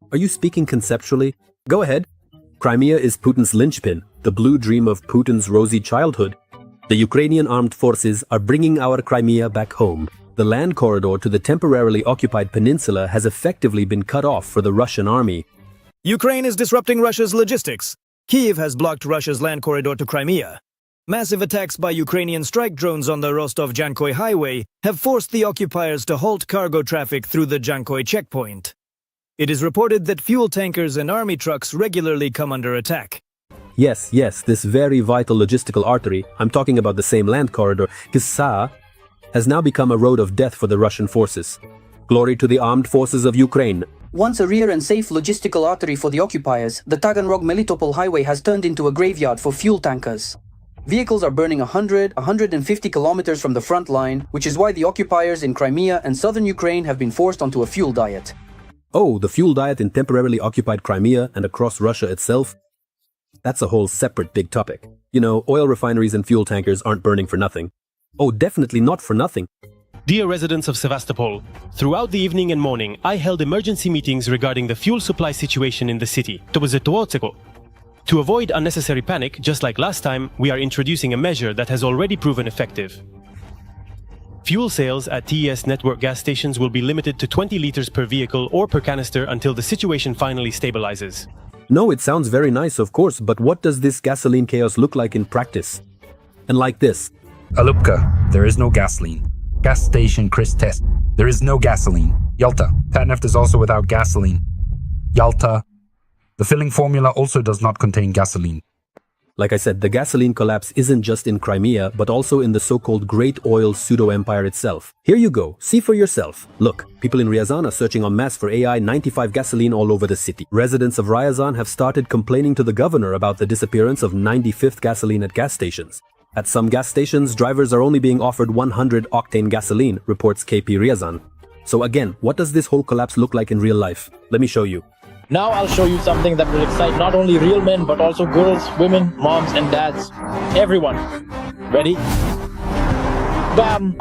Are you speaking conceptually? Go ahead. Crimea is Putin's linchpin, the blue dream of Putin's rosy childhood. The Ukrainian armed forces are bringing our Crimea back home. The land corridor to the temporarily occupied peninsula has effectively been cut off for the Russian army. Ukraine is disrupting Russia's logistics. Kyiv has blocked Russia's land corridor to Crimea. Massive attacks by Ukrainian strike drones on the Rostov-Jankoy highway have forced the occupiers to halt cargo traffic through the Jankoy checkpoint. It is reported that fuel tankers and army trucks regularly come under attack. Yes, this very vital logistical artery, I'm talking about the same land corridor, Kisa, has now become a road of death for the Russian forces. Glory to the armed forces of Ukraine. Once a rare and safe logistical artery for the occupiers, the Taganrog-Melitopol highway has turned into a graveyard for fuel tankers. Vehicles are burning 150 kilometers from the front line, which is why the occupiers in Crimea and southern Ukraine have been forced onto a fuel diet. Oh, the fuel diet in temporarily occupied Crimea and across Russia itself? That's a whole separate big topic. You know, oil refineries and fuel tankers aren't burning for nothing. Oh, definitely not for nothing. Dear residents of Sevastopol, throughout the evening and morning, I held emergency meetings regarding the fuel supply situation in the city. To avoid unnecessary panic, just like last time, we are introducing a measure that has already proven effective. Fuel sales at TES network gas stations will be limited to 20 liters per vehicle or per canister until the situation finally stabilizes. No, it sounds very nice, of course, but what does this gasoline chaos look like in practice? And like this. Alupka, there is no gasoline. Gas station Chris test. There is no gasoline. Yalta, Tatneft is also without gasoline. Yalta, the filling formula also does not contain gasoline. Like I said, the gasoline collapse isn't just in Crimea, but also in the so-called Great Oil pseudo-empire itself. Here you go, see for yourself. Look, people in Ryazan are searching en masse for AI 95 gasoline all over the city. Residents of Ryazan have started complaining to the governor about the disappearance of 95th gasoline at gas stations. At some gas stations, drivers are only being offered 100-octane gasoline, reports KP Ryazan. So again, what does this whole collapse look like in real life? Let me show you. Now I'll show you something that will excite not only real men but also girls, women, moms and dads. Everyone. Ready? Bam!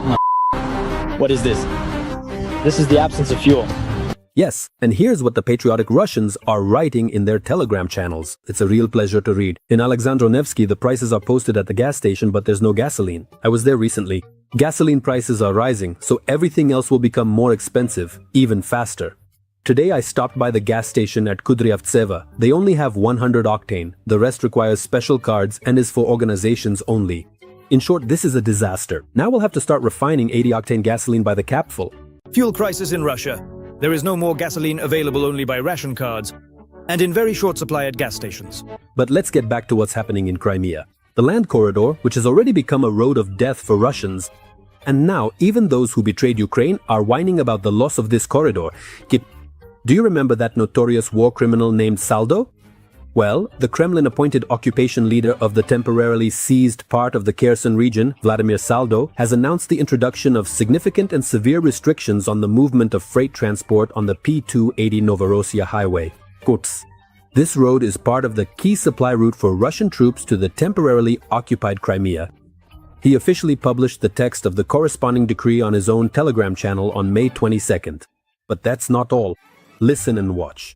What is this? This is the absence of fuel. Yes, and here's what the patriotic Russians are writing in their Telegram channels. It's a real pleasure to read. In Alexandro Nevsky, the prices are posted at the gas station, but there's no gasoline. I was there recently. Gasoline prices are rising, so everything else will become more expensive, even faster. Today I stopped by the gas station at Kudryavtseva. They only have 100 octane. The rest requires special cards and is for organizations only. In short, this is a disaster. Now we'll have to start refining 80 octane gasoline by the capful. Fuel crisis in Russia. There is no more gasoline available only by ration cards, and in very short supply at gas stations. But let's get back to what's happening in Crimea. The land corridor, which has already become a road of death for Russians, and now even those who betrayed Ukraine are whining about the loss of this corridor. Do you remember that notorious war criminal named Saldo? Well, the Kremlin-appointed occupation leader of the temporarily seized part of the Kherson region, Vladimir Saldo, has announced the introduction of significant and severe restrictions on the movement of freight transport on the P280 Novorossiya highway. Kuts. This road is part of the key supply route for Russian troops to the temporarily occupied Crimea. He officially published the text of the corresponding decree on his own Telegram channel on May 22nd. But that's not all. Listen and watch.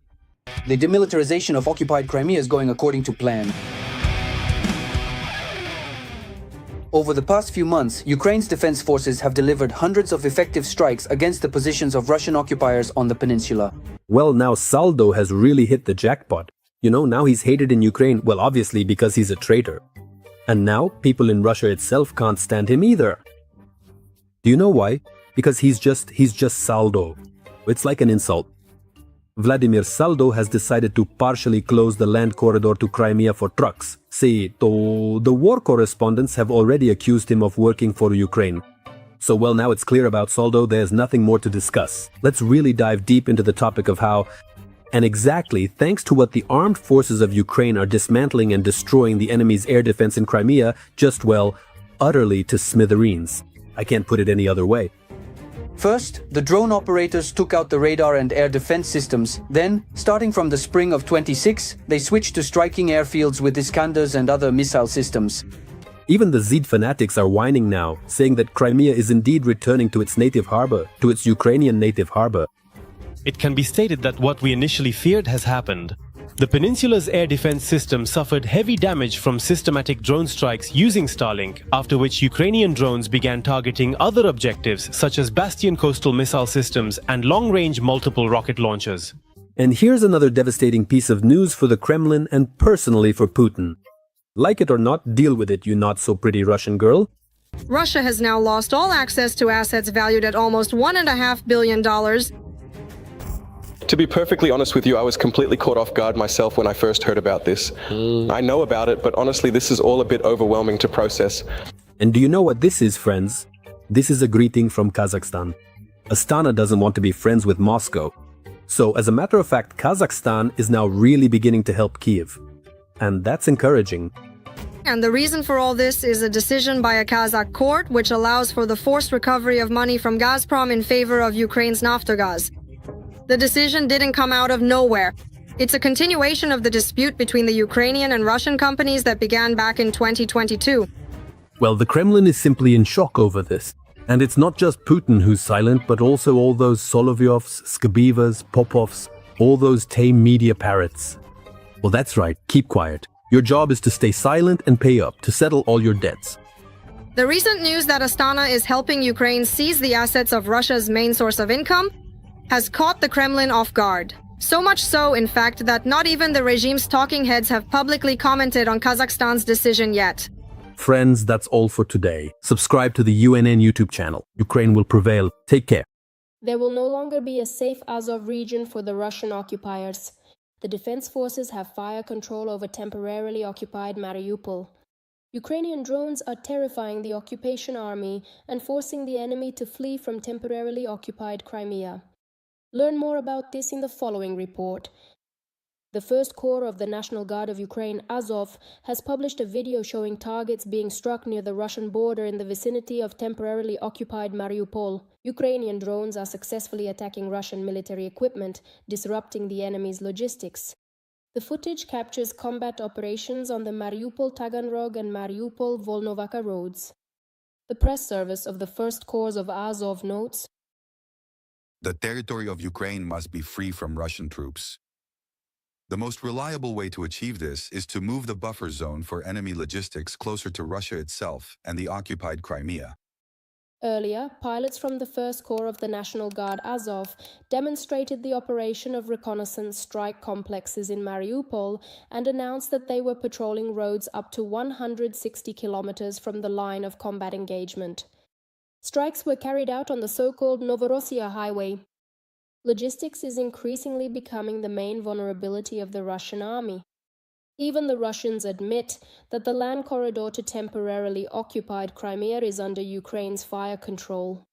The demilitarization of occupied Crimea is going according to plan. Over the past few months, Ukraine's defense forces have delivered hundreds of effective strikes against the positions of Russian occupiers on the peninsula. Well, now Saldo has really hit the jackpot. You know, now he's hated in Ukraine, well, obviously because he's a traitor. And now, people in Russia itself can't stand him either. Do you know why? Because he's just Saldo. It's like an insult. Vladimir Saldo has decided to partially close the land corridor to Crimea for trucks. See, the war correspondents have already accused him of working for Ukraine. So well, now it's clear about Saldo, there's nothing more to discuss. Let's really dive deep into the topic of how, and exactly thanks to what the armed forces of Ukraine are dismantling and destroying the enemy's air defense in Crimea, just well, utterly to smithereens. I can't put it any other way. First, the drone operators took out the radar and air defense systems. Then, starting from the spring of 26, they switched to striking airfields with Iskanders and other missile systems. Even the Zed fanatics are whining now, saying that Crimea is indeed returning to its native harbor, to its Ukrainian native harbor. it can be stated that what we initially feared has happened. The peninsula's air defense system suffered heavy damage from systematic drone strikes using Starlink, after which Ukrainian drones began targeting other objectives such as Bastion coastal missile systems and long-range multiple rocket launchers. And here's another devastating piece of news for the Kremlin and personally for Putin. Like it or not, deal with it, you not-so-pretty Russian girl. Russia has now lost all access to assets valued at almost $1.5 billion. To be perfectly honest with you, I was completely caught off guard myself when I first heard about this. I know about it, but honestly, this is all a bit overwhelming to process. And do you know what this is, friends? This is a greeting from Kazakhstan. Astana doesn't want to be friends with Moscow. So, as a matter of fact, Kazakhstan is now really beginning to help Kiev. And that's encouraging. And the reason for all this is a decision by a Kazakh court which allows for the forced recovery of money from Gazprom in favor of Ukraine's Naftogaz. The decision didn't come out of nowhere. It's a continuation of the dispute between the Ukrainian and Russian companies that began back in 2022. Well, the Kremlin is simply in shock over this. And it's not just Putin who's silent, but also all those Solovyovs, Skabivas, Popovs, all those tame media parrots. Well, that's right, keep quiet. Your job is to stay silent and pay up to settle all your debts. The recent news that Astana is helping Ukraine seize the assets of Russia's main source of income has caught the Kremlin off guard. So much so, in fact, that not even the regime's talking heads have publicly commented on Kazakhstan's decision yet. Friends, that's all for today. Subscribe to the UNN YouTube channel. Ukraine will prevail. Take care. There will no longer be a safe Azov region for the Russian occupiers. The defense forces have fire control over temporarily occupied Mariupol. Ukrainian drones are terrifying the occupation army and forcing the enemy to flee from temporarily occupied Crimea. Learn more about this in the following report. The First Corps of the National Guard of Ukraine, Azov, has published a video showing targets being struck near the Russian border in the vicinity of temporarily occupied Mariupol. Ukrainian drones are successfully attacking Russian military equipment, disrupting the enemy's logistics. The footage captures combat operations on the Mariupol-Taganrog and Mariupol-Volnovaka roads. The press service of the First Corps of Azov notes, "The territory of Ukraine must be free from Russian troops. The most reliable way to achieve this is to move the buffer zone for enemy logistics closer to Russia itself and the occupied Crimea." Earlier, pilots from the First Corps of the National Guard Azov demonstrated the operation of reconnaissance strike complexes in Mariupol and announced that they were patrolling roads up to 160 kilometers from the line of combat engagement. Strikes were carried out on the so-called Novorossiya highway. Logistics is increasingly becoming the main vulnerability of the Russian army. Even the Russians admit that the land corridor to temporarily occupied Crimea is under Ukraine's fire control.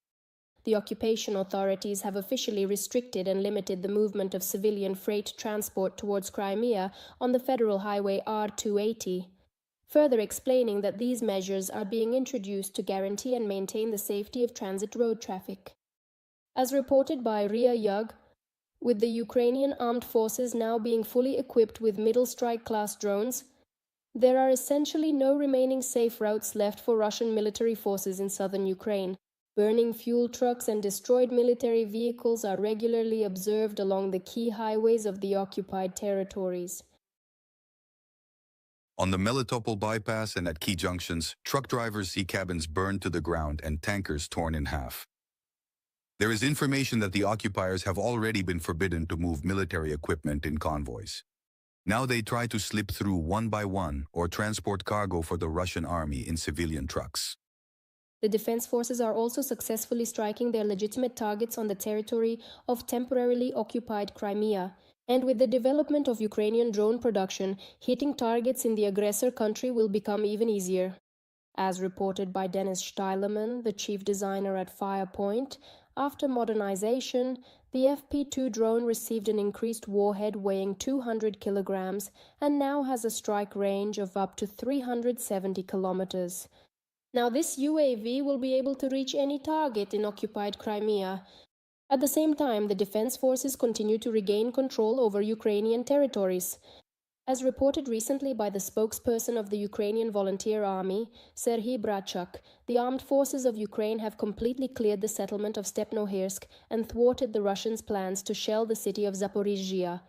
The occupation authorities have officially restricted and limited the movement of civilian freight transport towards Crimea on the federal highway R280, further explaining that these measures are being introduced to guarantee and maintain the safety of transit road traffic. As reported by RIA Yug, with the Ukrainian armed forces now being fully equipped with middle strike class drones, there are essentially no remaining safe routes left for Russian military forces in southern Ukraine. Burning fuel trucks and destroyed military vehicles are regularly observed along the key highways of the occupied territories. On the Melitopol bypass and at key junctions, truck drivers see cabins burned to the ground and tankers torn in half. There is information that the occupiers have already been forbidden to move military equipment in convoys. Now they try to slip through one by one or transport cargo for the Russian army in civilian trucks. The defense forces are also successfully striking their legitimate targets on the territory of temporarily occupied Crimea, and with the development of Ukrainian drone production, hitting targets in the aggressor country will become even easier. As reported by Dennis Steilerman, the chief designer at Firepoint, after modernization, the FP2 drone received an increased warhead weighing 200 kilograms and now has a strike range of up to 370 kilometers. Now this UAV will be able to reach any target in occupied Crimea. At the same time, the defense forces continue to regain control over Ukrainian territories. As reported recently by the spokesperson of the Ukrainian Volunteer Army, Serhiy Brachuk, the armed forces of Ukraine have completely cleared the settlement of Stepnohirsk and thwarted the Russians' plans to shell the city of Zaporizhzhia.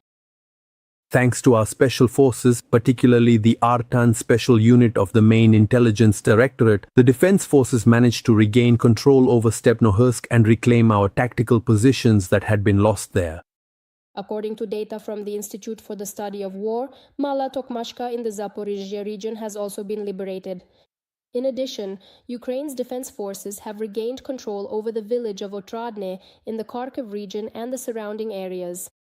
Thanks to our special forces, particularly the Artan Special Unit of the Main Intelligence Directorate, the defense forces managed to regain control over Stepnohirsk and reclaim our tactical positions that had been lost there. According to data from the Institute for the Study of War, Mala Tokmashka in the Zaporizhzhia region has also been liberated. In addition, Ukraine's defense forces have regained control over the village of Otradne in the Kharkiv region and the surrounding areas.